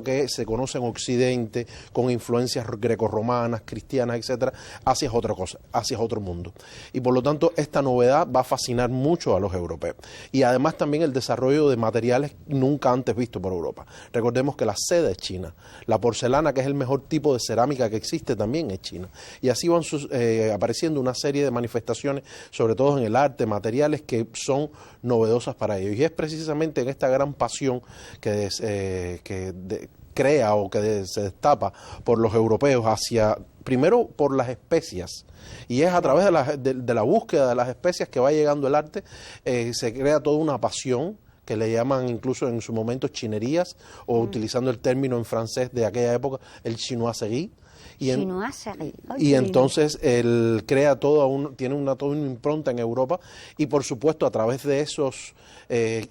que se conoce en Occidente, con influencias grecorromanas, cristianas, etcétera, hacia otra cosa, hacia otro mundo. Y por lo tanto, esta novedad va a fascinar mucho a los europeos. Y además también el desarrollo de materiales nunca antes vistos por Europa. Recordemos que la seda es china, la porcelana, que es el mejor tipo de cerámica que existe, también es china. Y así van apareciendo una serie de manifestaciones, sobre todo en el arte, materiales que son novedosas para ellos. Y es precisamente en esta gran pasión que crea o que se destapa por los europeos hacia, primero por las especias, y es a través de la búsqueda de las especias que va llegando el arte, se crea toda una pasión que le llaman incluso en su momento chinerías, o utilizando el término en francés de aquella época, el chinoiserie. Y entonces él crea tiene toda una impronta en Europa, y por supuesto a través de esos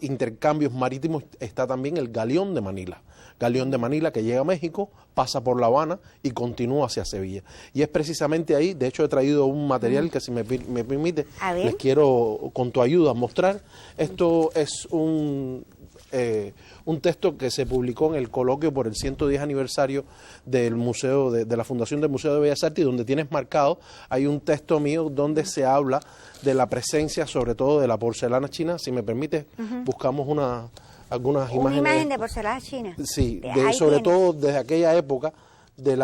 intercambios marítimos está también el galeón de Manila. Galeón de Manila que llega a México, pasa por La Habana y continúa hacia Sevilla. Y es precisamente ahí, de hecho he traído un material que si me permite, les quiero con tu ayuda mostrar. Esto es un texto que se publicó en el coloquio por el 110 aniversario del Museo, de la Fundación del Museo de Bellas Artes, y donde tienes marcado, hay un texto mío donde se habla de la presencia sobre todo de la porcelana china. Si me permite, buscamos algunas imágenes. ¿Una imagen de porcelana china? Sí, sobre todo desde aquella época de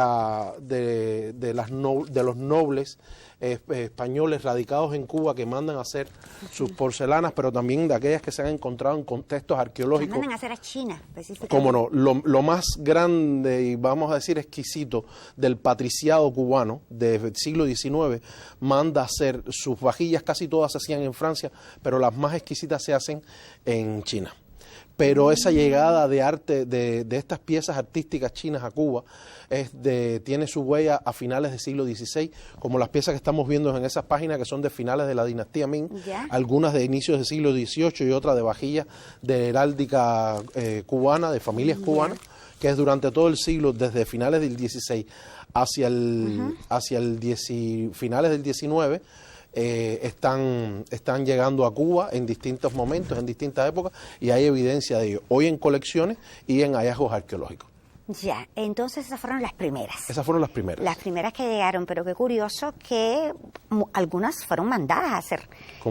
los nobles españoles radicados en Cuba que mandan a hacer sus porcelanas, pero también de aquellas que se han encontrado en contextos arqueológicos. Mandan a hacer a China, específicamente. Cómo no, lo más grande y vamos a decir exquisito del patriciado cubano del siglo XIX manda a hacer sus vajillas, casi todas se hacían en Francia, pero las más exquisitas se hacen en China. Pero esa llegada de arte, de estas piezas artísticas chinas a Cuba, tiene su huella a finales del siglo XVI, como las piezas que estamos viendo en esas páginas, que son de finales de la dinastía Ming, algunas de inicios del siglo XVIII y otras de vajillas de heráldica cubana, de familias cubanas, que es durante todo el siglo, desde finales del XVI hacia finales del XIX, están llegando a Cuba en distintos momentos, en distintas épocas, y hay evidencia de ello, hoy en colecciones y en hallazgos arqueológicos. Ya, entonces esas fueron las primeras. Esas fueron las primeras. Las primeras que llegaron, pero qué curioso que algunas fueron mandadas a hacer.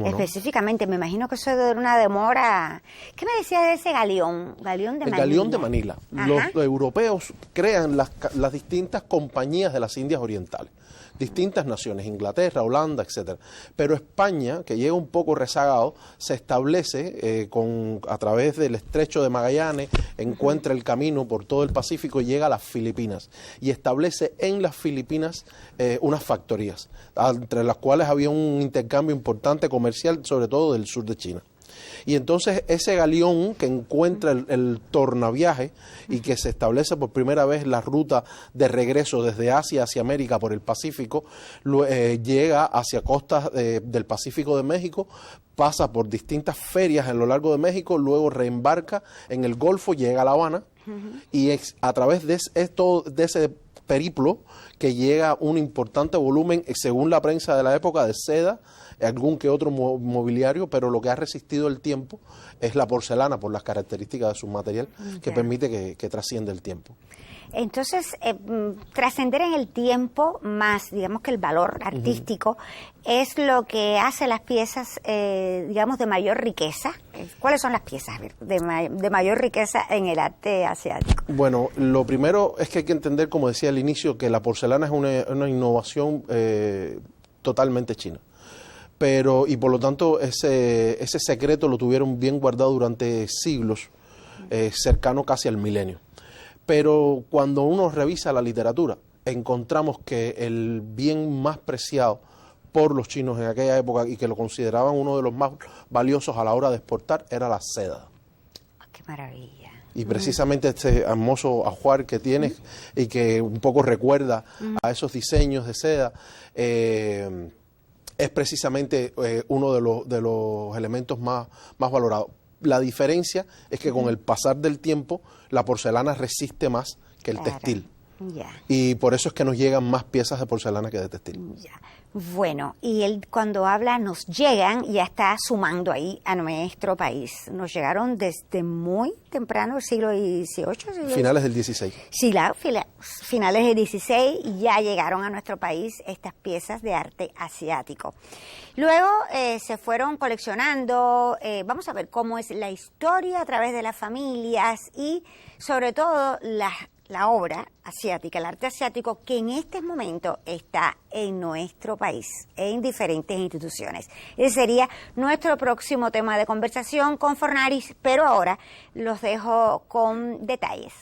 Específicamente, me imagino que eso era una demora. ¿Qué me decía de ese galeón? Galeón de Manila. El galeón de Manila. Los europeos crean las distintas compañías de las Indias Orientales. Distintas naciones, Inglaterra, Holanda, etcétera. Pero España, que llega un poco rezagado, se establece a través del estrecho de Magallanes, encuentra el camino por todo el Pacífico y llega a las Filipinas. Y establece en las Filipinas unas factorías, entre las cuales había un intercambio importante comercial, sobre todo del sur de China. Y entonces ese galeón que encuentra el tornaviaje y que se establece por primera vez la ruta de regreso desde Asia hacia América por el Pacífico, llega hacia costas del Pacífico de México, pasa por distintas ferias a lo largo de México, luego reembarca en el Golfo, llega a La Habana, y a través de ese periplo que llega un importante volumen, según la prensa de la época, de seda, algún que otro mobiliario, pero lo que ha resistido el tiempo es la porcelana por las características de su material, que permite que trascienda el tiempo. Entonces, trascender en el tiempo más, digamos que el valor artístico, es lo que hace las piezas, digamos, de mayor riqueza. ¿Cuáles son las piezas de mayor riqueza en el arte asiático? Bueno, lo primero es que hay que entender, como decía al inicio, que la porcelana es una innovación totalmente china. Y por lo tanto ese secreto lo tuvieron bien guardado durante siglos, cercano casi al milenio. Pero cuando uno revisa la literatura, encontramos que el bien más preciado por los chinos en aquella época, y que lo consideraban uno de los más valiosos a la hora de exportar, era la seda. ¡Qué maravilla! Y precisamente este hermoso ajuar que tienes y que un poco recuerda a esos diseños de seda, es precisamente uno de los elementos más valorados. La diferencia es que con el pasar del tiempo la porcelana resiste más que el textil. Ya. Y por eso es que nos llegan más piezas de porcelana que de textil. Ya. Bueno, y él cuando habla nos llegan, ya está sumando ahí a nuestro país. Nos llegaron desde muy temprano, el siglo XVIII. Finales del 16. Sí, finales del 16 ya llegaron a nuestro país estas piezas de arte asiático. Luego se fueron coleccionando, vamos a ver cómo es la historia a través de las familias y sobre todo la obra asiática, el arte asiático, que en este momento está en nuestro país, en diferentes instituciones. Ese sería nuestro próximo tema de conversación con Fornaris, pero ahora los dejo con detalles.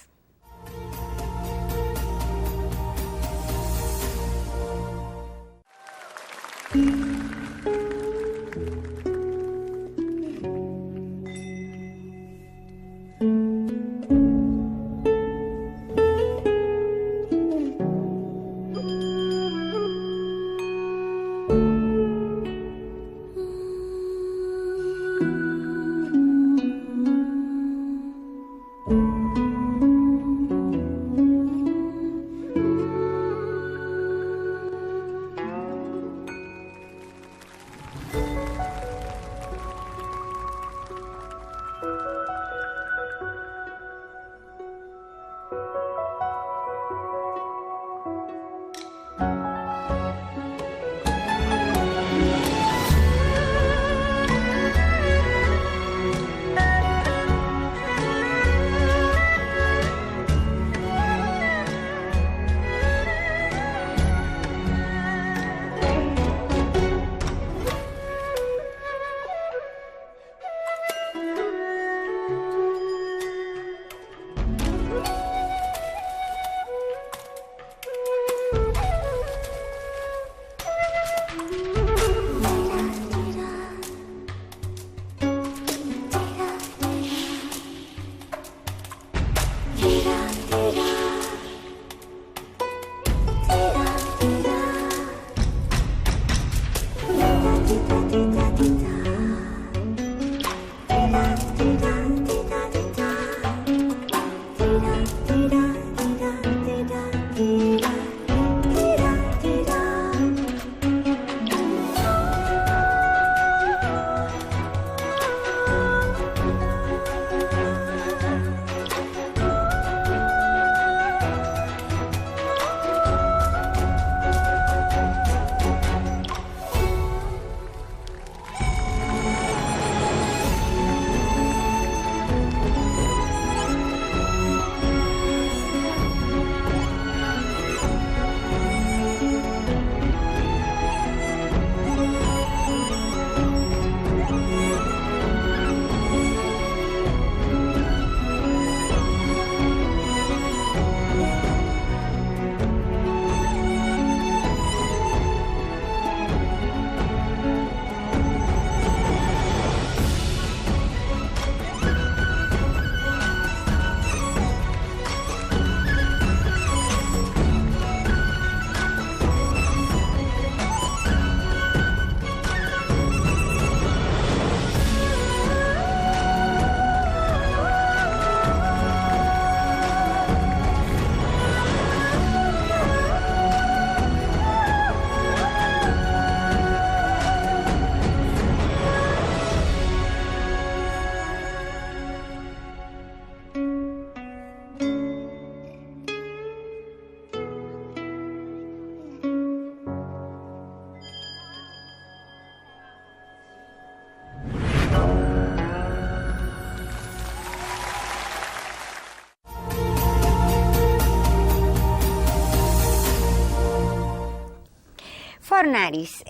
Fornaris,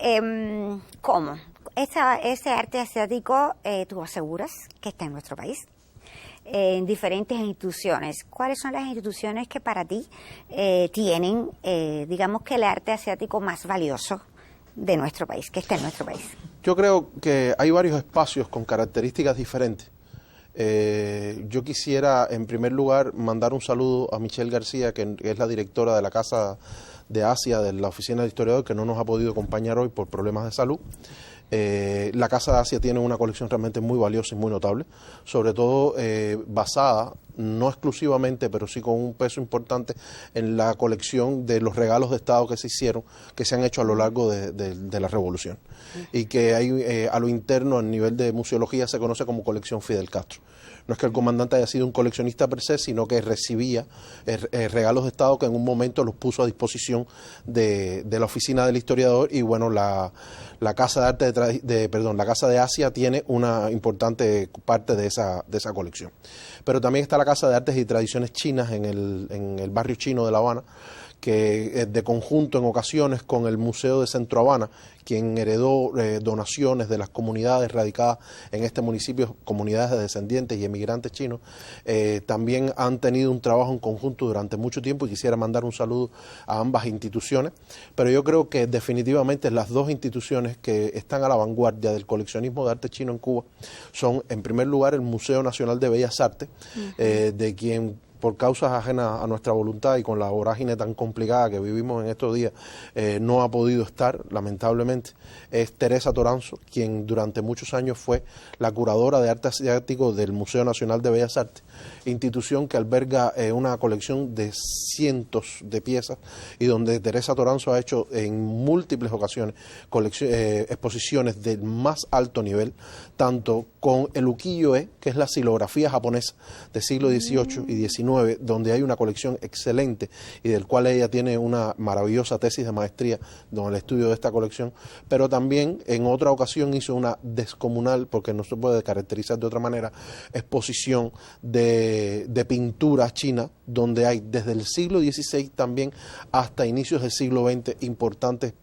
¿cómo? Ese arte asiático, tú aseguras que está en nuestro país, en diferentes instituciones. ¿Cuáles son las instituciones que para ti tienen, digamos que el arte asiático más valioso de nuestro país, que está en nuestro país? Yo creo que hay varios espacios con características diferentes. Yo quisiera, en primer lugar, mandar un saludo a Michelle García, que es la directora de la Casa de Asia de la Oficina de Historiador, que no nos ha podido acompañar hoy por problemas de salud. La Casa de Asia tiene una colección realmente muy valiosa y muy notable, sobre todo basada, no exclusivamente, pero sí con un peso importante en la colección de los regalos de Estado que se han hecho a lo largo de la Revolución, y que hay a lo interno, a nivel de museología, se conoce como colección Fidel Castro. No es que el comandante haya sido un coleccionista per se, sino que recibía regalos de Estado que en un momento los puso a disposición de la oficina del historiador, y bueno, la Casa de Arte la Casa de Asia tiene una importante parte de esa colección. Pero también está la Casa de Artes y Tradiciones Chinas en el barrio chino de La Habana, que de conjunto en ocasiones con el Museo de Centro Habana, quien heredó donaciones de las comunidades radicadas en este municipio, comunidades de descendientes y emigrantes chinos, también han tenido un trabajo en conjunto durante mucho tiempo, y quisiera mandar un saludo a ambas instituciones. Pero yo creo que definitivamente las dos instituciones que están a la vanguardia del coleccionismo de arte chino en Cuba son, en primer lugar, el Museo Nacional de Bellas Artes, de quien, por causas ajenas a nuestra voluntad y con la vorágine tan complicada que vivimos en estos días, no ha podido estar, lamentablemente, es Teresa Toranzo, quien durante muchos años fue la curadora de arte asiático del Museo Nacional de Bellas Artes, institución que alberga una colección de cientos de piezas, y donde Teresa Toranzo ha hecho en múltiples ocasiones exposiciones del más alto nivel, tanto con el ukiyo-e, que es la xilografía japonesa del siglo XVIII y XIX, donde hay una colección excelente y del cual ella tiene una maravillosa tesis de maestría en el estudio de esta colección, pero también en otra ocasión hizo una descomunal, porque no se puede caracterizar de otra manera, exposición de pintura china, donde hay desde el siglo XVI también hasta inicios del siglo XX importantes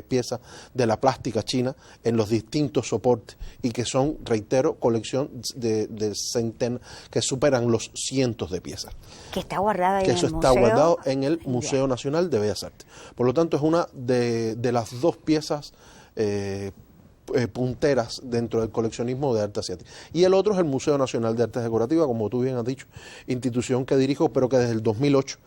piezas de la plástica china en los distintos soportes, y que son, reitero, colección de centenas, que superan los cientos de piezas. Que está guardada en el museo. Eso está guardado en el Museo Nacional de Bellas Artes. Por lo tanto, es una de las dos piezas punteras dentro del coleccionismo de arte asiático. Y el otro es el Museo Nacional de Artes Decorativas, como tú bien has dicho, institución que dirijo, pero que desde el 2008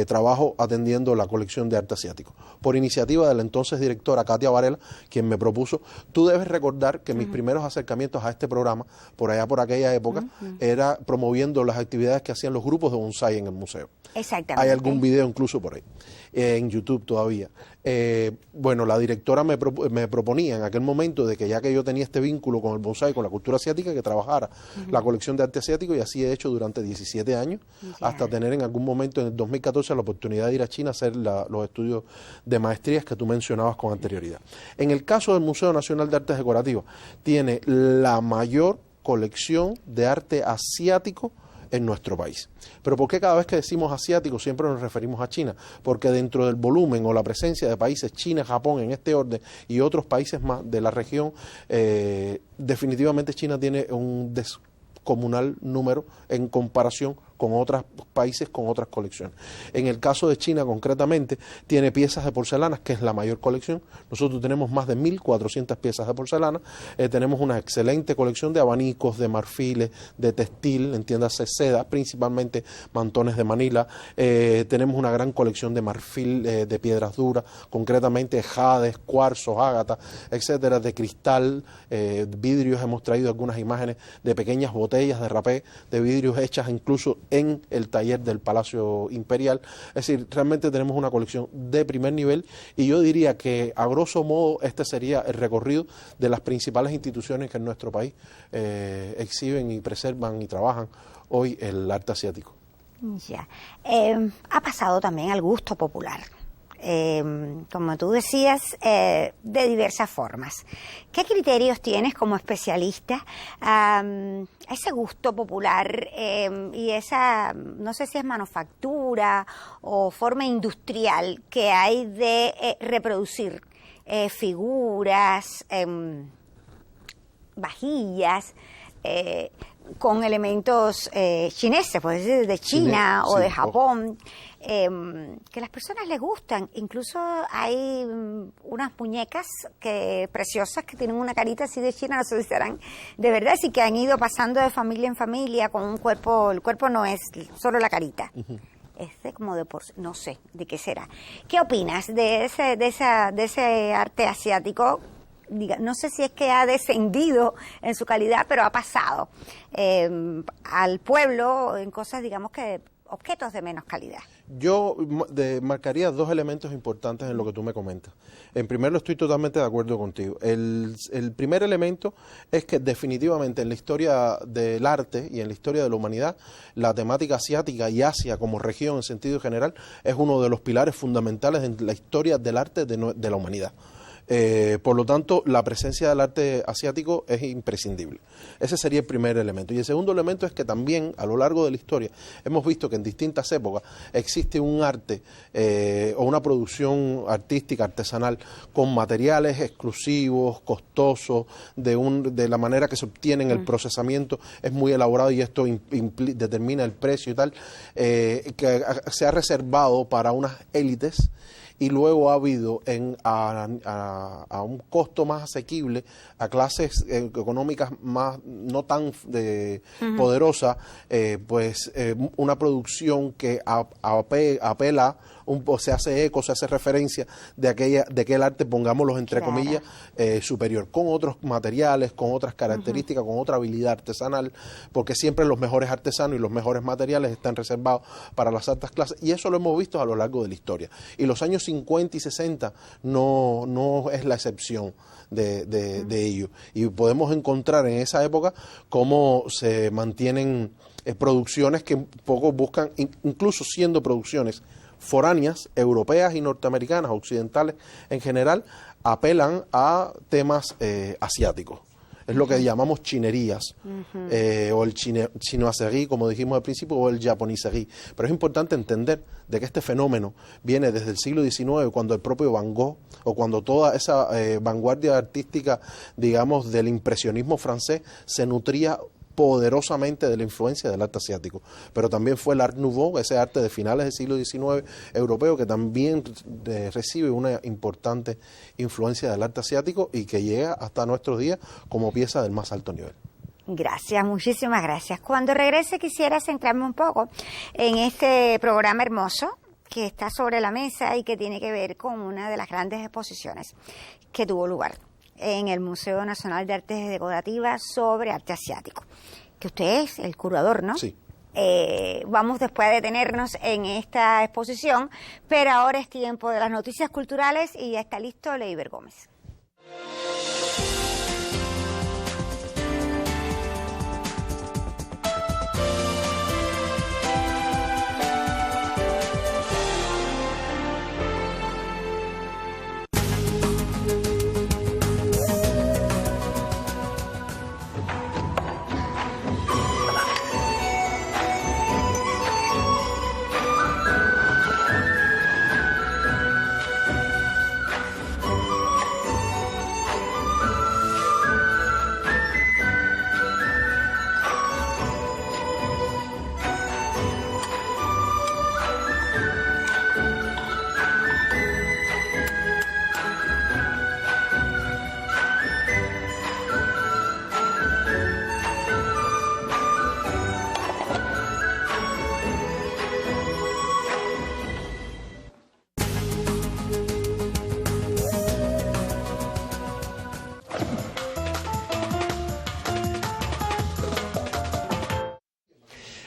trabajo atendiendo la colección de arte asiático, por iniciativa de la entonces directora Katia Varela, quien me propuso. Tú debes recordar que mis primeros acercamientos a este programa, por allá por aquella época, era promoviendo las actividades que hacían los grupos de bonsái en el museo. Exactamente. Hay algún video incluso por ahí, en YouTube todavía. Bueno, la directora me proponía en aquel momento de que, ya que yo tenía este vínculo con el bonsái, con la cultura asiática, que trabajara la colección de arte asiático, y así he hecho durante 17 años, hasta tener en algún momento en el 2014 la oportunidad de ir a China a hacer los estudios de maestrías que tú mencionabas con anterioridad. En el caso del Museo Nacional de Artes Decorativas, tiene la mayor colección de arte asiático en nuestro país. Pero ¿por qué cada vez que decimos asiático siempre nos referimos a China? Porque dentro del volumen o la presencia de países, China, Japón en este orden, y otros países más de la región, definitivamente China tiene un descomunal número en comparación con otros países, con otras colecciones. En el caso de China concretamente, tiene piezas de porcelanas, que es la mayor colección. Nosotros tenemos más de 1.400 piezas de porcelana. Tenemos una excelente colección de abanicos, de marfiles, de textil, entiéndase seda, principalmente mantones de Manila. Tenemos una gran colección de marfil, de piedras duras, concretamente jades, cuarzos, ágata, etcétera, de cristal, vidrios. Hemos traído algunas imágenes de pequeñas botellas de rapé, de vidrios hechas incluso en el taller del Palacio Imperial. Es decir, realmente tenemos una colección de primer nivel, y yo diría que, a grosso modo, este sería el recorrido de las principales instituciones que en nuestro país exhiben y preservan y trabajan hoy el arte asiático. Ya. Ha pasado también al gusto popular. Como tú decías, de diversas formas. ¿Qué criterios tienes como especialista a ese gusto popular y esa, no sé si es manufactura o forma industrial que hay de reproducir figuras, vajillas, con elementos chineses, puede decir de China o de Japón, que a las personas les gustan? Incluso hay unas muñecas preciosas que tienen una carita así de China, no sé si serán de verdad, así que han ido pasando de familia en familia con un cuerpo. El cuerpo no es solo la carita. Como no sé de qué será. ¿Qué opinas de ese arte asiático no sé si es que ha descendido en su calidad, pero ha pasado al pueblo en cosas, digamos que objetos de menos calidad. Yo marcaría dos elementos importantes en lo que tú me comentas. En primer lugar, estoy totalmente de acuerdo contigo. El primer elemento es que definitivamente en la historia del arte y en la historia de la humanidad, la temática asiática y Asia como región en sentido general es uno de los pilares fundamentales en la historia del arte de la humanidad. Por lo tanto, la presencia del arte asiático es imprescindible. Ese sería el primer elemento. Y el segundo elemento es que también, a lo largo de la historia, hemos visto que en distintas épocas existe un arte o una producción artística, artesanal, con materiales exclusivos, costosos, de la manera que se obtienen el procesamiento es muy elaborado y esto determina el precio y tal, que se ha reservado para unas élites, y luego ha habido a un costo más asequible a clases económicas más no tan poderosas, una producción que apela, se hace eco, se hace referencia de aquel arte, pongámoslo entre comillas, superior, con otros materiales, con otras características, con otra habilidad artesanal, porque siempre los mejores artesanos y los mejores materiales están reservados para las altas clases, y eso lo hemos visto a lo largo de la historia. Y los años 50 y 60 no es la excepción de ello. Y podemos encontrar en esa época cómo se mantienen producciones que poco buscan, incluso siendo producciones foráneas, europeas y norteamericanas, occidentales en general, apelan a temas asiáticos. Es lo que llamamos chinerías, o el chinoiserie, como dijimos al principio, o el japoniserie. Pero es importante entender de que este fenómeno viene desde el siglo XIX, cuando el propio Van Gogh, o cuando toda esa vanguardia artística, digamos, del impresionismo francés, se nutría poderosamente de la influencia del arte asiático. Pero también fue el Art Nouveau, ese arte de finales del siglo XIX europeo, que también recibe una importante influencia del arte asiático y que llega hasta nuestros días como pieza del más alto nivel. Gracias, muchísimas gracias. Cuando regrese quisiera centrarme un poco en este programa hermoso que está sobre la mesa y que tiene que ver con una de las grandes exposiciones que tuvo lugar en el Museo Nacional de Artes Decorativas sobre arte asiático, que usted es el curador, ¿no? Sí. Vamos después a detenernos en esta exposición, pero ahora es tiempo de las noticias culturales y ya está listo Leiber Gómez.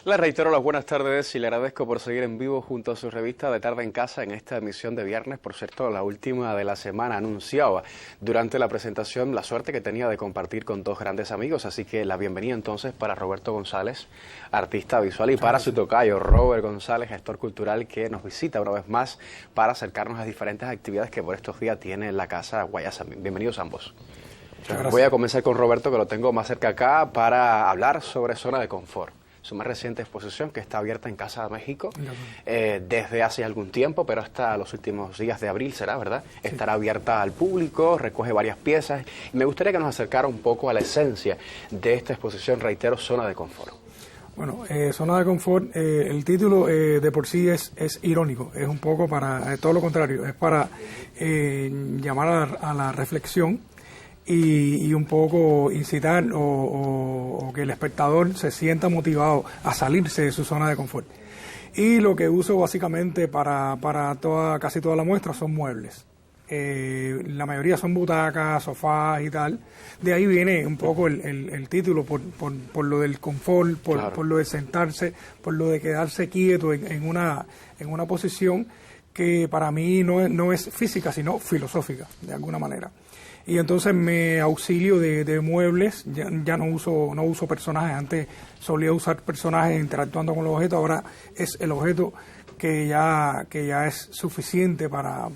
Le reitero las buenas tardes y le agradezco por seguir en vivo junto a su revista de Tarde en Casa en esta emisión de viernes. Por cierto, la última de la semana. Anunciaba durante la presentación la suerte que tenía de compartir con dos grandes amigos, así que la bienvenida entonces para Roberto González, artista visual, y para su tocayo Robert González, gestor cultural, que nos visita una vez más para acercarnos a diferentes actividades que por estos días tiene la Casa Guayasa. Bienvenidos ambos. Voy a comenzar con Roberto, que lo tengo más cerca acá, para hablar sobre Zona de Confort, su más reciente exposición, que está abierta en Casa de México desde hace algún tiempo, pero hasta los últimos días de abril será, ¿verdad? Sí. Estará abierta al público, recoge varias piezas, y me gustaría que nos acercara un poco a la esencia de esta exposición, reitero, Zona de Confort. Bueno, Zona de Confort, el título de por sí es irónico, es un poco para, todo lo contrario, es para llamar a la reflexión y un poco incitar o que el espectador se sienta motivado a salirse de su zona de confort. Y lo que uso básicamente para casi toda la muestra son muebles. la mayoría son butacas, sofás y tal. De ahí viene un poco el título, por lo del confort, por lo de sentarse, por lo de quedarse quieto en una posición que para mí no es física, sino filosófica, de alguna manera. Y entonces me auxilio de muebles, ya no uso personajes. Antes solía usar personajes interactuando con los objetos, ahora es el objeto que ya es suficiente para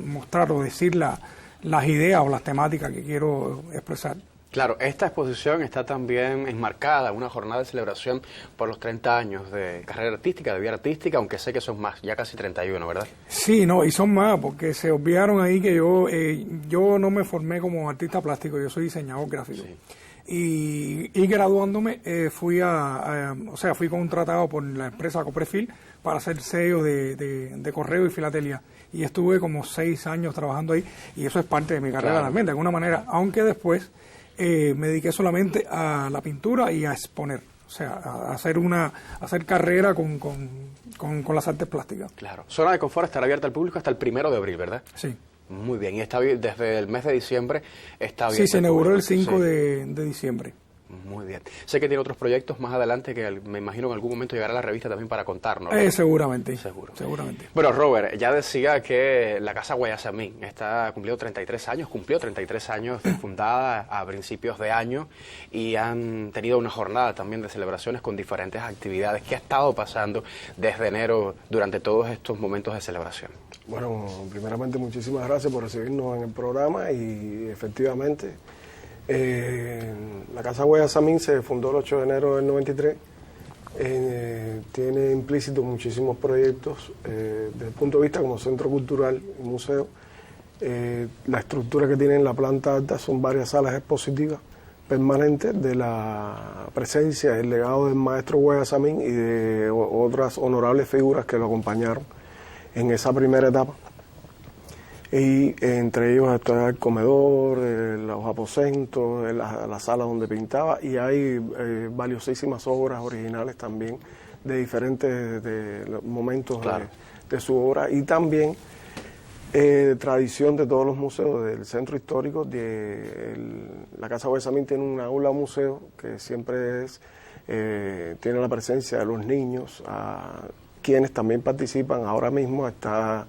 mostrar o decir las ideas o las temáticas que quiero expresar. Claro, esta exposición está también enmarcada en una jornada de celebración por los 30 años de carrera artística, de vida artística, aunque sé que son más, ya casi 31, ¿verdad? Sí, no, y son más, porque se obviaron ahí que yo no me formé como artista plástico, yo soy diseñador gráfico. Sí. Y graduándome fui contratado por la empresa Coprefil para hacer sellos de correo y filatelia. Y estuve como 6 años trabajando ahí, y eso es parte de mi carrera también, de alguna manera, aunque después me dediqué solamente a la pintura y a exponer, o sea, a hacer carrera con las artes plásticas. Claro. Zona de Confort estará abierta al público hasta el 1 de abril, ¿verdad? Sí. Muy bien, y está desde el mes de diciembre está abierta. Sí, se inauguró el 5 de diciembre. Muy bien. Sé que tiene otros proyectos más adelante que me imagino que en algún momento llegará a la revista también para contarnos. Seguramente. Seguramente. Bueno, Robert, ya decía que la Casa Guayasamín cumplió 33 años de fundada a principios de año y han tenido una jornada también de celebraciones con diferentes actividades. ¿Qué ha estado pasando desde enero durante todos estos momentos de celebración? Bueno, primeramente muchísimas gracias por recibirnos en el programa y efectivamente la Casa Guayasamín se fundó el 8 de enero del 93, tiene implícito muchísimos proyectos desde el punto de vista como centro cultural y museo. La estructura que tiene en la planta alta son varias salas expositivas permanentes de la presencia y el legado del maestro Guayasamín y de otras honorables figuras que lo acompañaron en esa primera etapa. Y entre ellos está el comedor, los aposentos, la sala donde pintaba, y hay valiosísimas obras originales también de diferentes momentos de su obra, y también tradición de todos los museos del centro histórico. La Casa Guayasamín tiene un aula museo que siempre tiene la presencia de los niños, quienes también participan. Ahora mismo está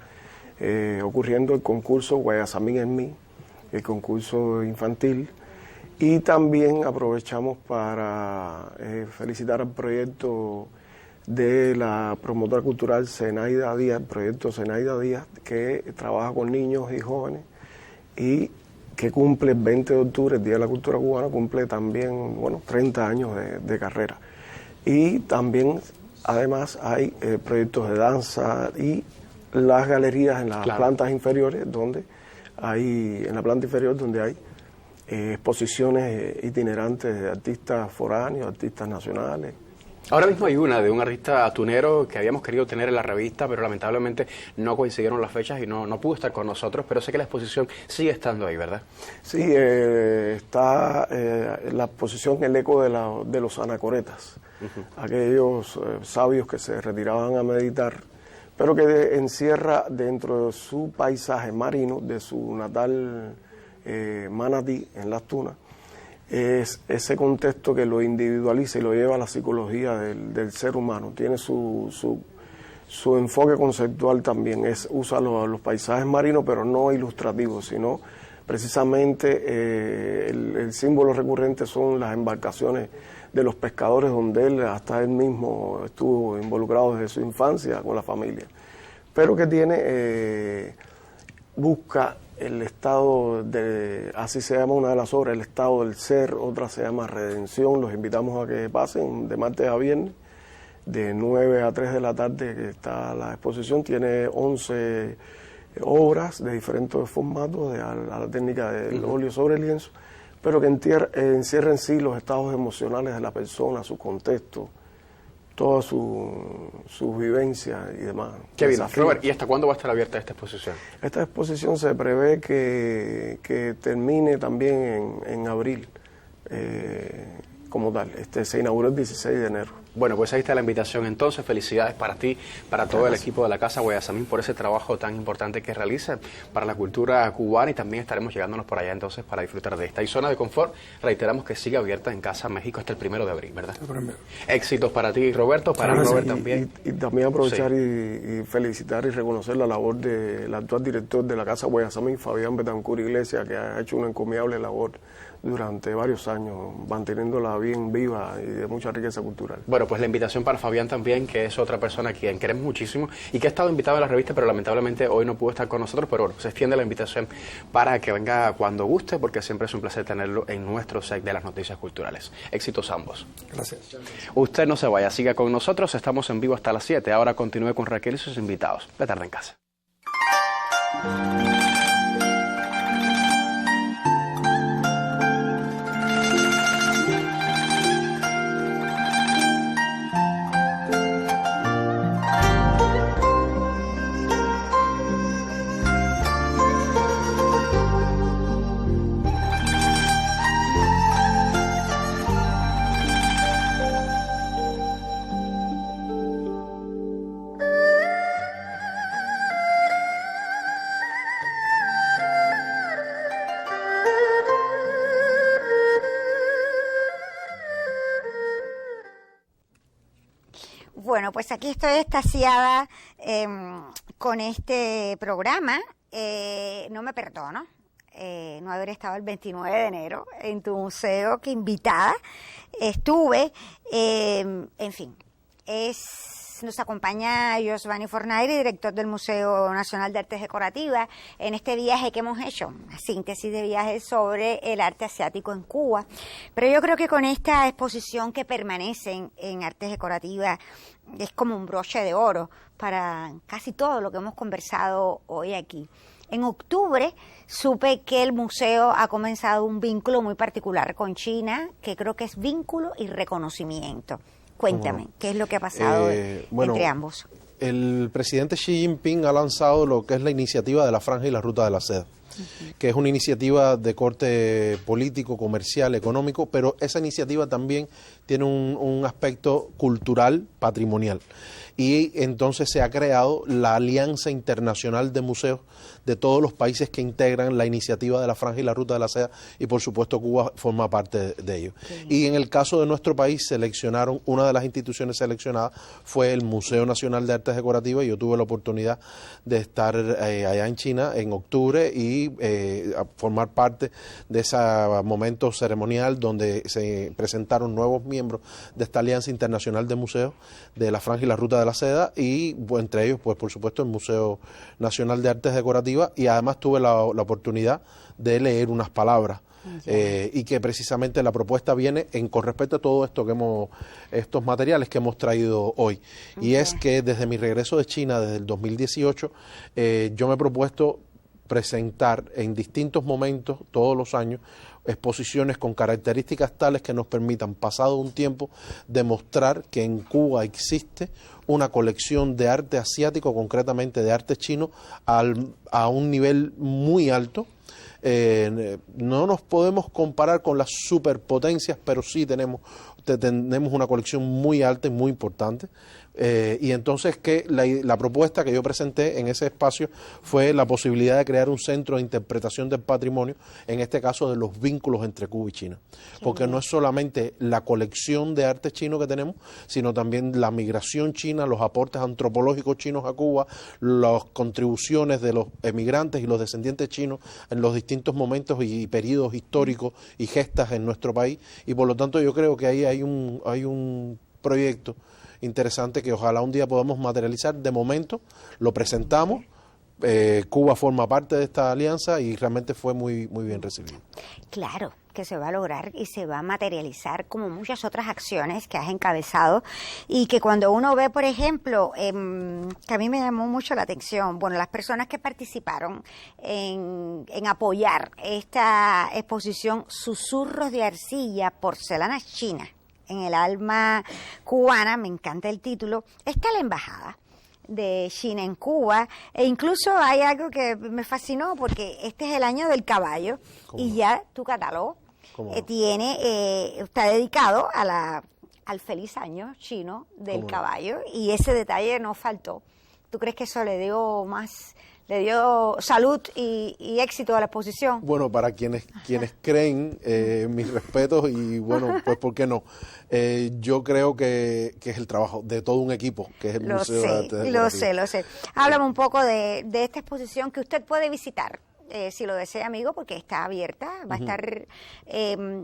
ocurriendo el concurso Guayasamín en mí, el concurso infantil, y también aprovechamos para felicitar al proyecto de la promotora cultural Zenaida Díaz, el proyecto Zenaida Díaz, que trabaja con niños y jóvenes y que cumple el 20 de octubre, el Día de la Cultura Cubana, cumple también 30 años de carrera. Y también, además, hay proyectos de danza y las galerías en las plantas inferiores, en la planta inferior donde hay exposiciones itinerantes de artistas foráneos, artistas nacionales. Ahora mismo hay una de un artista atunero que habíamos querido tener en la revista, pero lamentablemente no coincidieron las fechas y no pudo estar con nosotros, pero sé que la exposición sigue estando ahí, ¿verdad? Sí, está la exposición El eco de los anacoretas, aquellos sabios que se retiraban a meditar, pero que encierra dentro de su paisaje marino, de su natal Manatí, en Las Tunas, es ese contexto que lo individualiza y lo lleva a la psicología del ser humano. Tiene su enfoque conceptual también, usa los paisajes marinos, pero no ilustrativos, sino precisamente el símbolo recurrente son las embarcaciones de los pescadores, donde hasta él mismo estuvo involucrado desde su infancia con la familia, pero que busca el estado así se llama una de las obras, el estado del ser. Otra se llama Redención. Los invitamos a que pasen de martes a viernes, de 9 a 3 de la tarde, que está la exposición. Tiene 11 obras de diferentes formatos, a la técnica del óleo sobre lienzo, pero que encierra en sí los estados emocionales de la persona, su contexto, toda su vivencia y demás. Qué bien. Robert, ¿y hasta cuándo va a estar abierta esta exposición? Esta exposición se prevé que termine también en abril, como tal. Se inauguró el 16 de enero. Bueno, pues ahí está la invitación entonces. Felicidades para ti, para todo el equipo de la Casa Guayasamín por ese trabajo tan importante que realizan para la cultura cubana, y también estaremos llegándonos por allá entonces para disfrutar de esta. Y Zona de Confort, reiteramos que sigue abierta en Casa México hasta el 1 de abril, ¿verdad? Éxitos para ti, Roberto, para Robert también. Y también aprovechar y felicitar y reconocer la labor del actual director de la Casa Guayasamín, Fabián Betancourt Iglesias, que ha hecho una encomiable labor durante varios años, manteniéndola bien viva y de mucha riqueza cultural. Bueno, pues la invitación para Fabián también, que es otra persona a quien queremos muchísimo y que ha estado invitado a la revista, pero lamentablemente hoy no pudo estar con nosotros, pero bueno, se extiende la invitación para que venga cuando guste, porque siempre es un placer tenerlo en nuestro set de las noticias culturales. Éxitos ambos. Gracias. Usted no se vaya, siga con nosotros, estamos en vivo hasta las 7. Ahora continúe con Raquel y sus invitados. De Tarde en Casa. Bueno, pues aquí estoy extasiada con este programa. No me perdono no haber estado el 29 de enero en tu museo, que invitada estuve. En fin, nos acompaña Josvani Fornaire, director del Museo Nacional de Artes Decorativas, en este viaje que hemos hecho, una síntesis de viajes sobre el arte asiático en Cuba. Pero yo creo que con esta exposición que permanece en Artes Decorativas es como un broche de oro para casi todo lo que hemos conversado hoy aquí. En octubre supe que el museo ha comenzado un vínculo muy particular con China, que creo que es vínculo y reconocimiento. Cuéntame, ¿qué es lo que ha pasado entre ambos? El presidente Xi Jinping ha lanzado lo que es la iniciativa de la Franja y la Ruta de la Seda, que es una iniciativa de corte político, comercial, económico, pero esa iniciativa también tiene un aspecto cultural, patrimonial. Y entonces se ha creado la Alianza Internacional de Museos de todos los países que integran la iniciativa de la Franja y la Ruta de la Seda, y por supuesto Cuba forma parte de ello. Y en el caso de nuestro país una de las instituciones seleccionadas fue el Museo Nacional de Artes Decorativas, y yo tuve la oportunidad de estar allá en China en octubre y a formar parte de ese momento ceremonial donde se presentaron nuevos miembros de esta Alianza Internacional de Museos de la Franja y la Ruta de la Seda, y entre ellos, pues por supuesto, el Museo Nacional de Artes Decorativas, y además tuve la oportunidad de leer unas palabras y que precisamente la propuesta viene con respecto a todo esto estos materiales que hemos traído hoy. Y es que desde mi regreso de China, desde el 2018, yo me he propuesto presentar en distintos momentos, todos los años, exposiciones con características tales que nos permitan, pasado un tiempo, demostrar que en Cuba existe una colección de arte asiático, concretamente de arte chino, a un nivel muy alto. No nos podemos comparar con las superpotencias, pero sí tenemos una colección muy alta y muy importante. Y entonces la propuesta que yo presenté en ese espacio fue la posibilidad de crear un centro de interpretación del patrimonio, en este caso de los vínculos entre Cuba y China, porque no es solamente la colección de arte chino que tenemos, sino también la migración china, los aportes antropológicos chinos a Cuba, las contribuciones de los emigrantes y los descendientes chinos en los distintos momentos y periodos históricos y gestas en nuestro país, y por lo tanto yo creo que ahí hay un proyecto interesante que ojalá un día podamos materializar. De momento lo presentamos, Cuba forma parte de esta alianza y realmente fue muy, muy bien recibido. Claro que se va a lograr y se va a materializar, como muchas otras acciones que has encabezado, y que cuando uno ve, por ejemplo, que a mí me llamó mucho la atención, bueno, las personas que participaron en apoyar esta exposición Susurros de Arcilla, Porcelanas Chinas, en el alma cubana, me encanta el título, está la embajada de China en Cuba, e incluso hay algo que me fascinó, porque este es el año del caballo, y ya tu catálogo está dedicado a al feliz año chino del caballo, y ese detalle no faltó. ¿Tú crees que eso le dio salud y éxito a la exposición? Bueno, para quienes creen, mis respetos, y bueno, pues ¿por qué no? Yo creo que es el trabajo de todo un equipo, que es el Museo de Arte Decorativo. Lo sé. Háblame un poco de esta exposición que usted puede visitar, si lo desea, amigo, porque está abierta, va a estar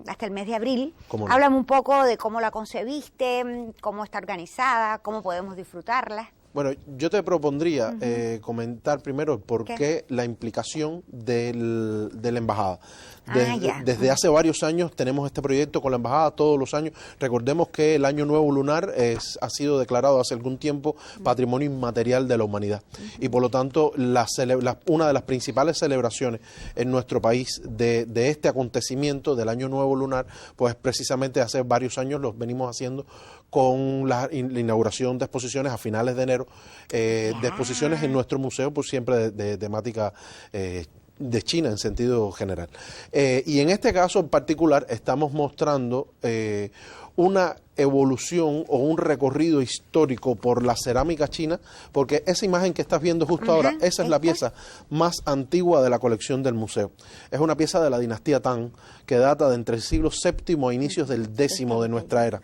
hasta el mes de abril. No? Háblame un poco de cómo la concebiste, cómo está organizada, cómo podemos disfrutarla. Bueno, yo te propondría comentar primero por qué la implicación de la embajada. Desde hace varios años tenemos este proyecto con la embajada, todos los años. Recordemos que el Año Nuevo Lunar ha sido declarado hace algún tiempo Patrimonio Inmaterial de la Humanidad. Y por lo tanto, una de las principales celebraciones en nuestro país de este acontecimiento del Año Nuevo Lunar, pues precisamente hace varios años los venimos haciendo con la inauguración de exposiciones a finales de enero, de exposiciones en nuestro museo, pues siempre de temática de China en sentido general. Y en este caso en particular estamos mostrando una evolución o un recorrido histórico por la cerámica china, porque esa imagen que estás viendo justo ahora, esa es la pieza más antigua de la colección del museo. Es una pieza de la dinastía Tang que data de entre el siglo VII a inicios del X de nuestra era.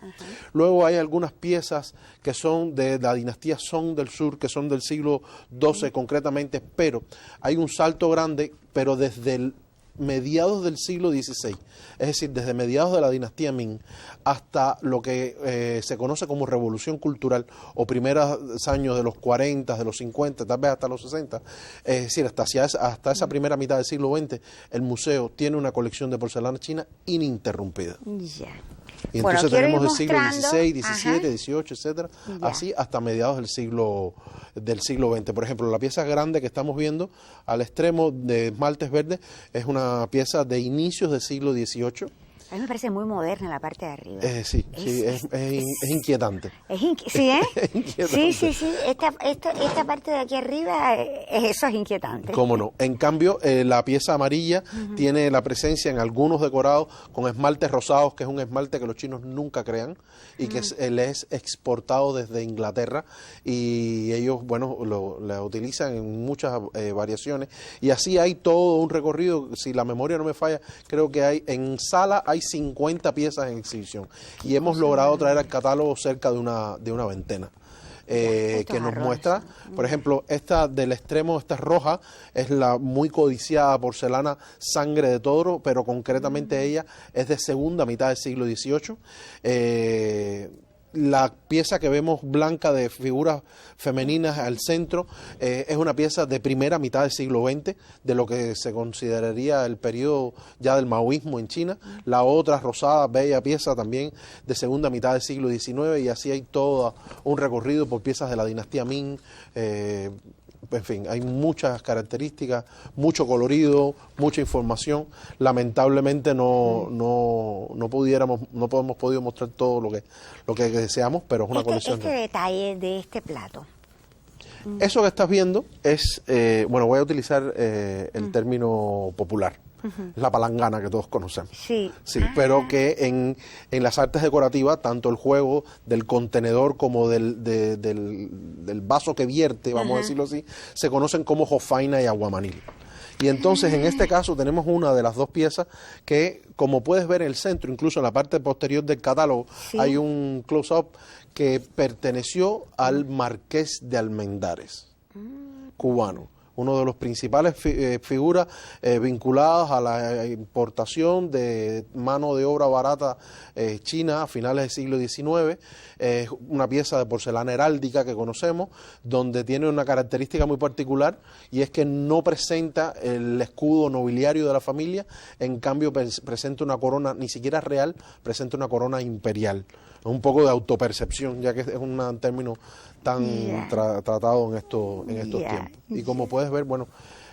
Luego hay algunas piezas que son de la dinastía Song del Sur, que son del siglo XII concretamente, pero hay un salto grande, pero desde mediados del siglo XVI, es decir, desde mediados de la dinastía Ming hasta lo que se conoce como Revolución Cultural, o primeros años de los 40, de los 50, tal vez hasta los 60, es decir, hasta esa primera mitad del siglo XX, el museo tiene una colección de porcelana china ininterrumpida. Y entonces tenemos del siglo XVI, XVII, XVIII, etcétera, así hasta mediados del siglo XX. Por ejemplo, la pieza grande que estamos viendo al extremo de esmaltes verdes es una pieza de inicios del siglo XVIII. A mí me parece muy moderna la parte de arriba. Sí, es inquietante. ¿Sí, Es inquietante. Sí. Esta parte de aquí arriba, eso es inquietante. ¿Cómo no? En cambio, la pieza amarilla tiene la presencia en algunos decorados con esmaltes rosados, que es un esmalte que los chinos nunca crean y que le es exportado desde Inglaterra, y ellos, bueno, la utilizan en muchas variaciones, y así hay todo un recorrido. Si la memoria no me falla, creo que en sala hay 50 piezas en exhibición, y hemos logrado traer al catálogo cerca de una veintena. Que nos muestra, por ejemplo, esta del extremo, esta roja, es la muy codiciada porcelana Sangre de Toro, pero concretamente ella es de segunda mitad del siglo XVIII. La pieza que vemos blanca de figuras femeninas al centro es una pieza de primera mitad del siglo XX, de lo que se consideraría el periodo ya del maoísmo en China. La otra rosada, bella pieza también de segunda mitad del siglo XIX, y así hay todo un recorrido por piezas de la dinastía Ming. En fin, hay muchas características, mucho colorido, mucha información. Lamentablemente no hemos podido mostrar todo lo que deseamos, pero es una colección. Este detalle de este plato. Eso que estás viendo es, voy a utilizar el término popular. La palangana que todos conocemos. Sí, pero que en las artes decorativas, tanto el juego del contenedor como del vaso que vierte, vamos a decirlo así, se conocen como jofaina y aguamanil. Y entonces en este caso tenemos una de las dos piezas que, como puedes ver en el centro, incluso en la parte posterior del catálogo, hay un close-up que perteneció al Marqués de Almendares, cubano. Uno de los principales figuras vinculadas a la importación de mano de obra barata china a finales del siglo XIX. Es una pieza de porcelana heráldica que conocemos, donde tiene una característica muy particular, y es que no presenta el escudo nobiliario de la familia, en cambio presenta una corona, ni siquiera real, presenta una corona imperial. Un poco de autopercepción, ya que es un término tan tratado en estos tiempos. Y como puedes ver, bueno,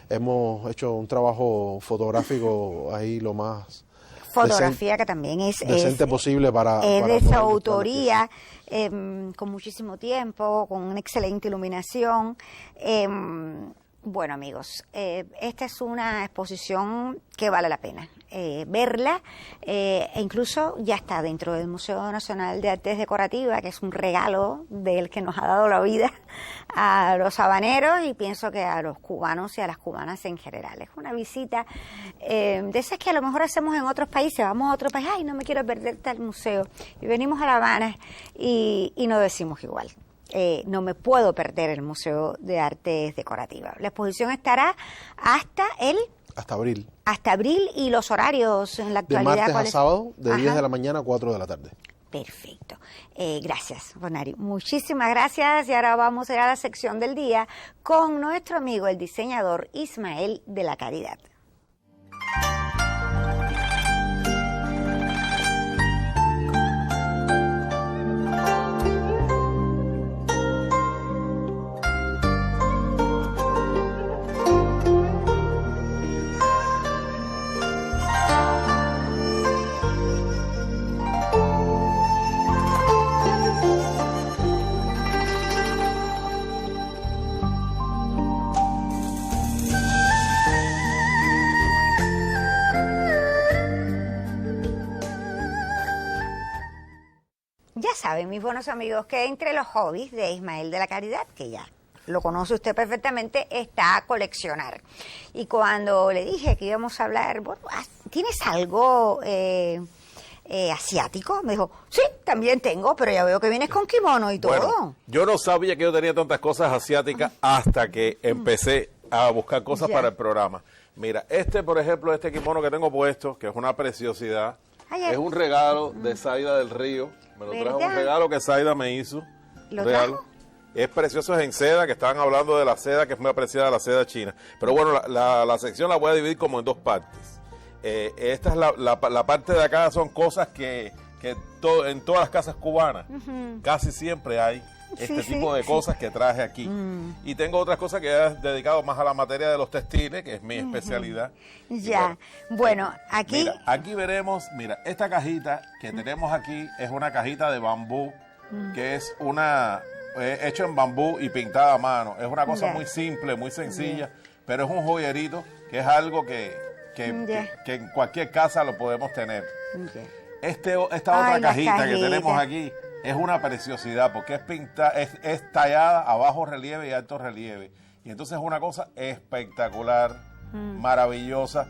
hemos hecho un trabajo fotográfico ahí lo más fotografía que también es decente posible para de su autoría, con muchísimo tiempo, con una excelente iluminación. Bueno, amigos, esta es una exposición que vale la pena verla, e incluso ya está dentro del Museo Nacional de Artes Decorativas, que es un regalo del que nos ha dado la vida a los habaneros y pienso que a los cubanos y a las cubanas en general. Es una visita de esas que a lo mejor hacemos en otros países, vamos a otro país, ay, no me quiero perder tal museo, y venimos a La Habana y no decimos igual. No me puedo perder el Museo de Artes Decorativas. La exposición estará hasta abril. Hasta abril, y los horarios en la De actualidad. martes a sábado, de 10 de la mañana a 4 de la tarde. Perfecto. Gracias, Bonari. Muchísimas gracias. Y ahora vamos a ir a la sección del día con nuestro amigo, el diseñador Ismael de la Caridad. Ya saben, mis buenos amigos, que entre los hobbies de Ismael de la Caridad, que ya lo conoce usted perfectamente, está coleccionar. Y cuando le dije que íbamos a hablar, bueno, ¿tienes algo asiático? Me dijo, sí, también tengo, pero ya veo que vienes con kimono y todo. Bueno, yo no sabía que yo tenía tantas cosas asiáticas hasta que empecé a buscar cosas para el programa. Mira, por ejemplo, este kimono que tengo puesto, que es una preciosidad, es un regalo de Zaida del Río. Me lo trajo, un regalo que Zaida me hizo. ¿Lo regalo. trajo? Es precioso, es en seda, que estaban hablando de la seda, que es muy apreciada, la seda china. Pero bueno, la sección la voy a dividir como en dos partes. Esta es la parte de acá, son cosas que en todas las casas cubanas casi siempre hay tipo de cosas que traje aquí. Y tengo otras cosas que he dedicado más a la materia de los textiles, que es mi especialidad. Ya, bueno, aquí... Mira, aquí veremos, mira, esta cajita que tenemos aquí es una cajita de bambú, que es hecho en bambú y pintada a mano. Es una cosa muy simple, muy sencilla, pero es un joyerito, que es algo que en cualquier casa lo podemos tener. Esta otra cajita que tenemos aquí es una preciosidad porque es tallada a bajo relieve y alto relieve. Y entonces es una cosa espectacular, maravillosa.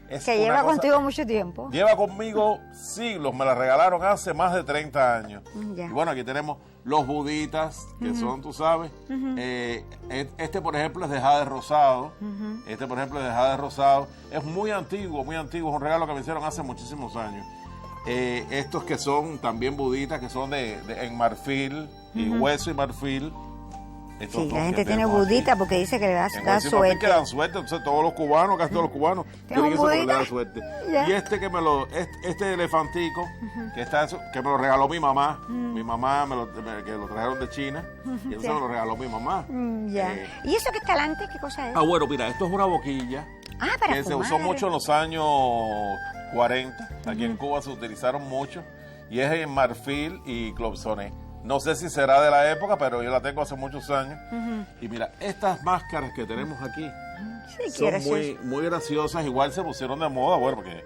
Que lleva contigo mucho tiempo. Lleva conmigo siglos, me la regalaron hace más de 30 años. Y bueno, aquí tenemos los buditas, que son, tú sabes, este por ejemplo es de jade rosado, es muy antiguo, es un regalo que me hicieron hace muchísimos años. Estos que son también buditas, que son en marfil, y hueso y marfil. Sí, la gente tiene budita porque dice que le da suerte. Que dan suerte, entonces todos los cubanos, casi todos los cubanos tienen eso que le da suerte. Y este elefantico, que me lo regaló mi mamá, que lo trajeron de China, y entonces me lo regaló mi mamá. ¿Y eso que está delante, qué cosa es? Bueno, mira, esto es una boquilla para que se usó mucho en los años 40, aquí en Cuba se utilizaron mucho, y es en marfil y clopsoné. No sé si será de la época, pero yo la tengo hace muchos años. Y mira, estas máscaras que tenemos aquí son muy graciosas. Igual se pusieron de moda, bueno, porque...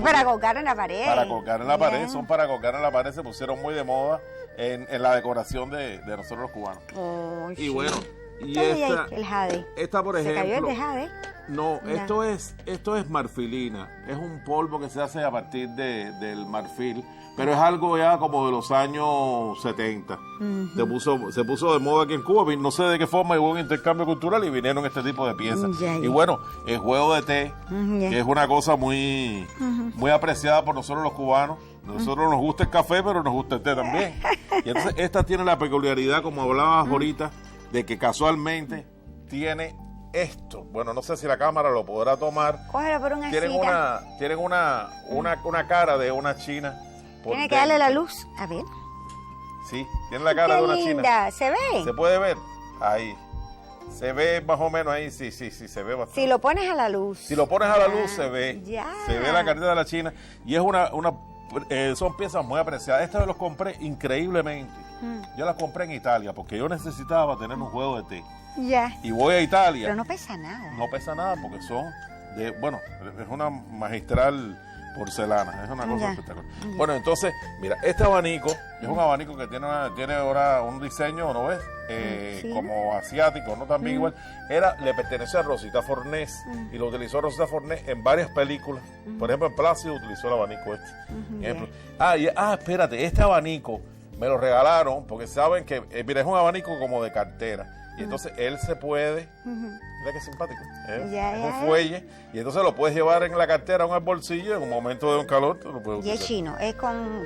para colgar en la pared. Para colgar en la pared, son para colgar en la pared, se pusieron muy de moda en la decoración de nosotros los cubanos. Y bueno, y el jade. Esta, por ejemplo... ¿Se cayó el de jade? No, esto es marfilina. Es un polvo que se hace a partir del marfil, pero es algo ya como de los años 70. Se puso de moda aquí en Cuba, no sé de qué forma, hubo un intercambio cultural y vinieron este tipo de piezas. Y bueno, el juego de té, que es una cosa muy apreciada por nosotros los cubanos. Nosotros nos gusta el café, pero nos gusta el té también. Y entonces esta tiene la peculiaridad, como hablabas ahorita, de que casualmente tiene esto. Bueno, no sé si la cámara lo podrá tomar. Cógelo por una Tienen una cara de una china. Tiene que darle la luz. A ver. Sí, tiene la cara de una china. ¿Se ve? ¿Se puede ver? Ahí. Se ve más o menos ahí, sí, se ve bastante. Si lo pones a la luz. Si lo pones a la luz se ve. Se ve la carita de la china. Y es son piezas muy apreciadas. Estas los compré increíblemente. Yo las compré en Italia porque yo necesitaba tener un juego de té. Ya. y voy a Italia. Pero no pesa nada. No pesa nada porque son es una magistral porcelana, es una cosa espectacular. Bueno, entonces, mira, este abanico es un abanico que tiene ahora un diseño, ¿no ves? Como asiático, ¿no? También igual. Le pertenece a Rosita Fornés y lo utilizó Rosita Fornés en varias películas. Por ejemplo, en Plácido utilizó el abanico espérate, este abanico me lo regalaron porque saben que, mira, es un abanico como de cartera. Y entonces él se puede, mira qué simpático, es un fuelle, y entonces lo puedes llevar en la cartera o en el bolsillo, en un momento de un calor, tú lo puedes utilizar. Y es chino, es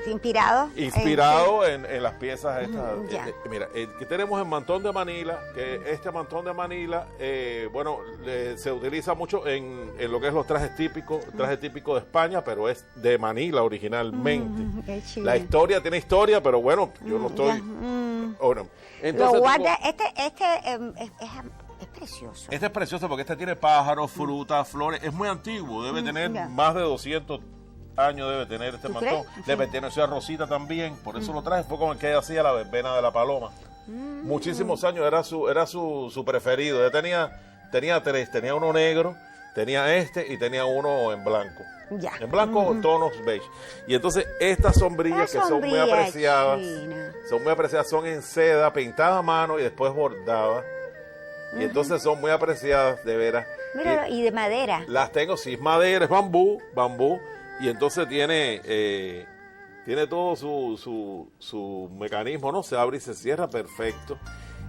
inspirado. Inspirado en las piezas estas. Mira, que tenemos el mantón de Manila, que este mantón de Manila, se utiliza mucho en lo que es los trajes típicos de España, pero es de Manila originalmente. La historia tiene historia, pero bueno, yo no estoy... Entonces, es precioso. Este es precioso porque este tiene pájaros, frutas, flores. Es muy antiguo, debe tener más de 200 años, debe tener este mantón. Le perteneció a Rosita también, por eso lo traje. Fue como el que ella hacía la verbena de la paloma. Muchísimos años, era su preferido. Ella tenía tres, tenía uno negro, tenía este y tenía uno en blanco. En blanco, tonos beige. Y entonces estas sombrillas que son muy apreciadas, son en seda, pintada a mano y después bordadas. Y entonces son muy apreciadas, de veras. Míralo, y de madera. Las tengo, sí, es madera, es bambú. Y entonces tiene todo su mecanismo, ¿no? Se abre y se cierra perfecto.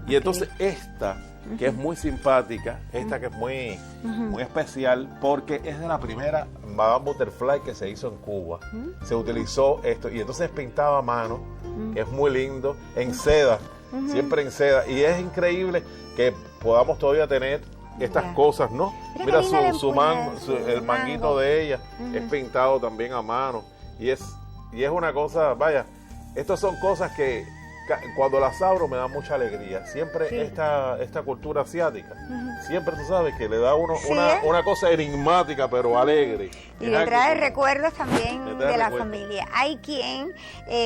Y entonces esta, que es muy simpática, esta que es muy especial, porque es de la primera Madame Butterfly que se hizo en Cuba. Se utilizó esto, y entonces es pintado a mano, que es muy lindo, en seda, siempre en seda. Y es increíble que podamos todavía tener estas cosas, ¿no? Mira el manguito de ella, es pintado también a mano. Y es una cosa, vaya, estas son cosas que cuando las abro me da mucha alegría. Siempre esta cultura asiática, siempre tú sabes que le da una cosa enigmática pero alegre. Y le trae recuerdos también de la familia. Hay quien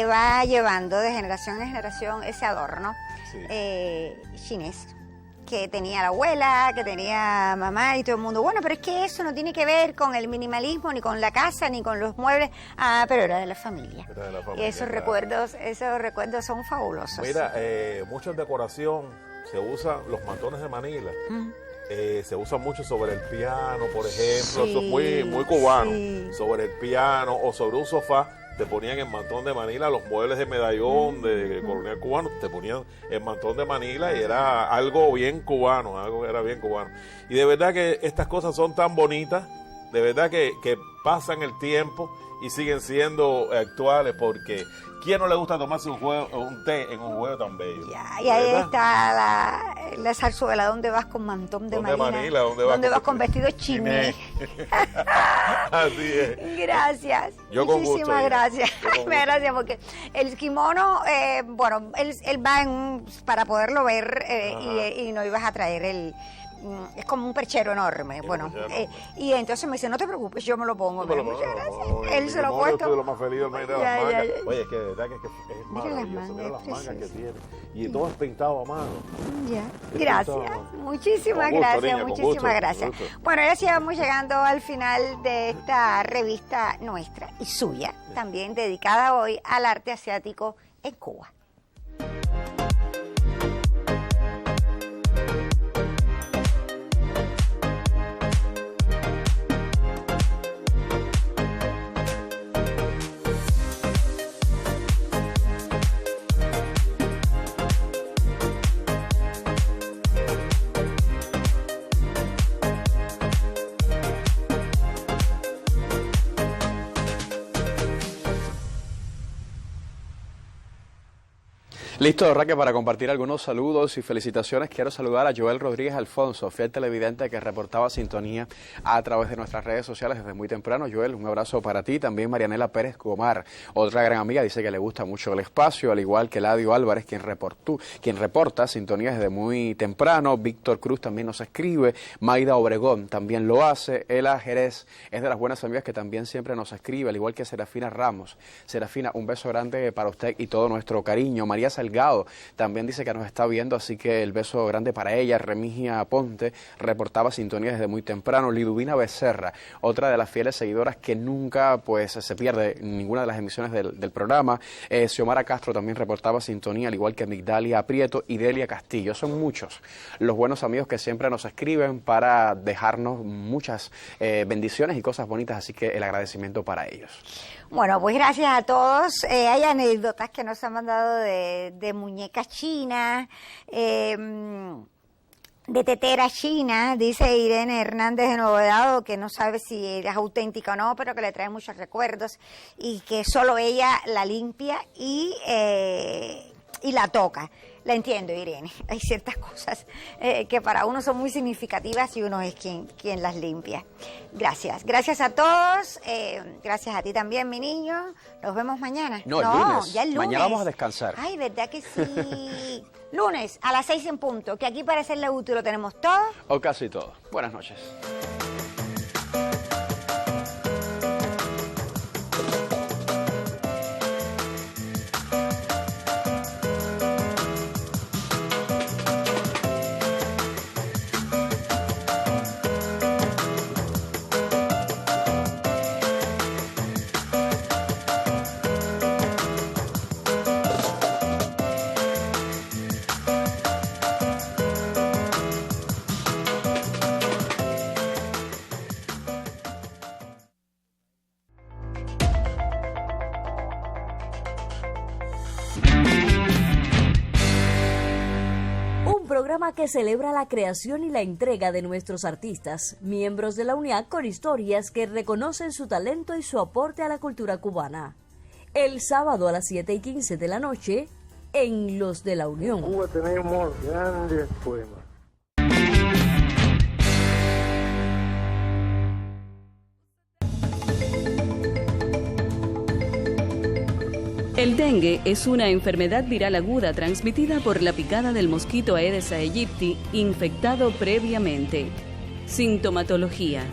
va llevando de generación en generación ese adorno chinés, que tenía la abuela, que tenía mamá y todo el mundo. Bueno, pero es que eso no tiene que ver con el minimalismo, ni con la casa, ni con los muebles. Pero era de la familia. Y esos recuerdos son fabulosos. Mira, mucho en decoración se usan los mantones de Manila. Se usa mucho sobre el piano, por ejemplo. Eso es muy cubano. Sobre el piano o sobre un sofá. Te ponían el mantón de Manila, los muebles de medallón de colonial cubano, te ponían el mantón de Manila y era algo bien cubano, Y de verdad que estas cosas son tan bonitas, de verdad que pasan el tiempo y siguen siendo actuales, porque ¿quién no le gusta tomarse un té en un juego tan bello? Y ahí está la zarzuela, ¿dónde vas con mantón de Manila? ¿Dónde vas con vestido chinés? Así es. Gracias. Muchísimas gracias. Gracias, porque el kimono, él va para poderlo ver y no ibas a traer es como un perchero enorme, y entonces me dice, no te preocupes, yo me lo pongo. Muchas gracias. Él se lo ha puesto. Yo lo más feliz del mes de las mangas. Oye, es que de verdad que es maravilloso. Mira las mangas que tiene. Y todo es pintado a mano. Gracias. Muchísimas gracias. Bueno, ahora sí vamos llegando al final de esta revista nuestra y suya, también dedicada hoy al arte asiático en Cuba. Listo, Raquel, para compartir algunos saludos y felicitaciones. Quiero saludar a Joel Rodríguez Alfonso, fiel televidente que reportaba sintonía a través de nuestras redes sociales desde muy temprano. Joel, un abrazo para ti. También Marianela Pérez Gomar, otra gran amiga, dice que le gusta mucho el espacio, al igual que Eladio Álvarez, quien reporta sintonía desde muy temprano. Víctor Cruz también nos escribe. Maida Obregón también lo hace. Ela Jerez es de las buenas amigas que también siempre nos escribe, al igual que Serafina Ramos. Serafina, un beso grande para usted y todo nuestro cariño. María Salgado Delgado también dice que nos está viendo, así que el beso grande para ella. Remigia Ponte reportaba sintonía desde muy temprano. Liduvina Becerra, otra de las fieles seguidoras que nunca pues se pierde ninguna de las emisiones del programa. Xiomara Castro también reportaba sintonía, al igual que Migdalia Prieto y Delia Castillo. Son muchos los buenos amigos que siempre nos escriben para dejarnos muchas bendiciones y cosas bonitas, así que el agradecimiento para ellos. Bueno, pues gracias a todos. Hay anécdotas que nos han mandado de muñecas chinas, de tetera china, dice Irene Hernández de Novedado, que no sabe si es auténtica o no, pero que le trae muchos recuerdos y que solo ella la limpia y la toca. La entiendo, Irene. Hay ciertas cosas que para uno son muy significativas y uno es quien las limpia. Gracias. Gracias a todos. Gracias a ti también, mi niño. Nos vemos mañana. No, el lunes. Ya el lunes. Mañana vamos a descansar. Ay, ¿verdad que sí? Lunes a las 6 en punto, que aquí para hacerle útil lo tenemos todo. O casi todo. Buenas noches. Programa que celebra la creación y la entrega de nuestros artistas, miembros de la UNIAC, con historias que reconocen su talento y su aporte a la cultura cubana. El sábado a las 7:15 de la noche, en Los de la Unión. En Cuba tenemos grandes poemas. El dengue es una enfermedad viral aguda transmitida por la picada del mosquito Aedes aegypti infectado previamente. Sintomatología.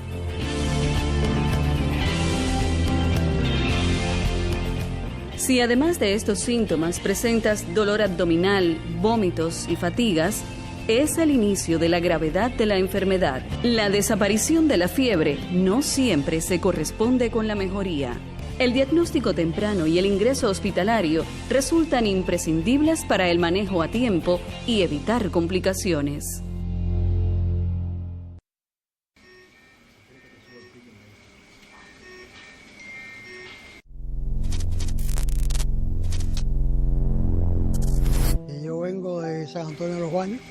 Si además de estos síntomas presentas dolor abdominal, vómitos y fatigas, es el inicio de la gravedad de la enfermedad. La desaparición de la fiebre no siempre se corresponde con la mejoría. El diagnóstico temprano y el ingreso hospitalario resultan imprescindibles para el manejo a tiempo y evitar complicaciones. Yo vengo de San Antonio de los Baños,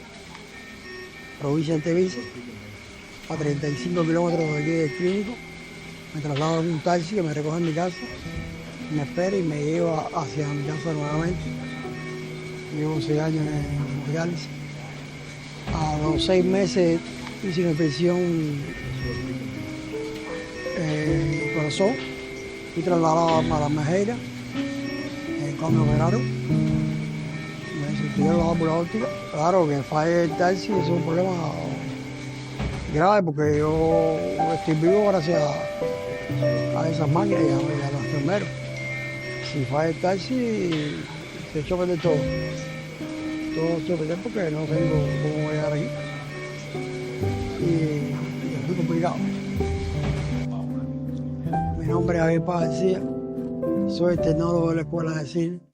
provincia de Tevice, a 35 kilómetros de aquí del clínico. Me traslado en un taxi que me recoge en mi casa, me espera y me lleva hacia mi casa nuevamente. Llevo 6 años en diálisis. A los 6 meses hice una infección en el corazón. Fui trasladado a la Mejeira, cuando me operaron. Me sustituyeron la válvula óptica. Claro, que falle el taxi es un problema grave porque yo estoy vivo gracias a esas máquinas y a los enfermeros. Si falla el taxi, se echó a perder todo. Todo se perder porque no tengo cómo llegar aquí. Y es muy complicado. Mi nombre es Javier Paz García, soy tecnólogo de la Escuela de Cine.